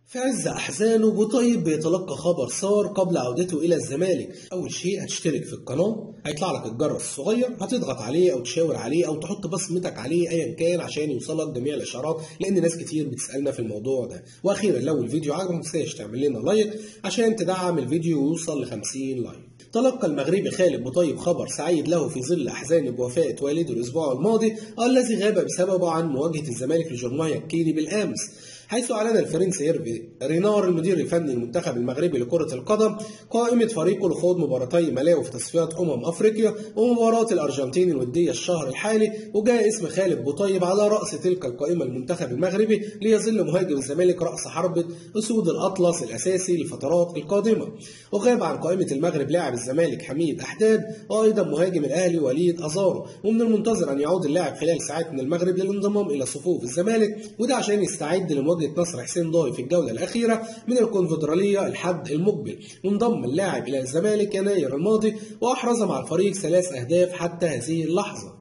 في عز أحزانه بوطيب بيتلقى خبر سار قبل عودته إلى الزمالك. أول شيء هتشترك في القناة، هيطلع لك الجرس الصغير، هتضغط عليه أو تشاور عليه أو تحط بصمتك عليه أيا كان عشان يوصلك جميع الإشعارات، لأن ناس كتير بتسألنا في الموضوع ده. وأخيرا لو الفيديو عجبك متنساش تعمل لنا لايك عشان تدعم الفيديو ويوصل ل 50 لايك. تلقى المغربي خالد بوطيب خبر سعيد له في ظل أحزانه بوفاة والده الأسبوع الماضي الذي غاب بسببه عن مواجهة الزمالك لجورنايا الكيني بالأمس، حيث أعلن الفرنسي هيرفي رينار المدير الفني للمنتخب المغربي لكرة القدم قائمة فريقه لخوض مباراتي ملاو في تصفيات أفريقيا ومباراة الأرجنتين الودية الشهر الحالي. وجاء اسم خالد بوطيب على رأس تلك القائمة المنتخب المغربي ليظل مهاجم الزمالك رأس حربة أسود الأطلس الأساسي للفترات القادمة. وغاب عن قائمة المغرب لاعب الزمالك حميد أحداد وأيضا مهاجم الأهلي وليد أزارو، ومن المنتظر أن يعود اللاعب خلال ساعات من المغرب للانضمام إلى صفوف الزمالك، وده عشان يستعد لمواجهة نصر حسين ضاي في الجولة الأخيرة من الكونفدرالية الحد المقبل. وانضم اللاعب إلى الزمالك يناير الماضي وأحرز مع الفريق 3 أهداف حتى هذه اللحظة.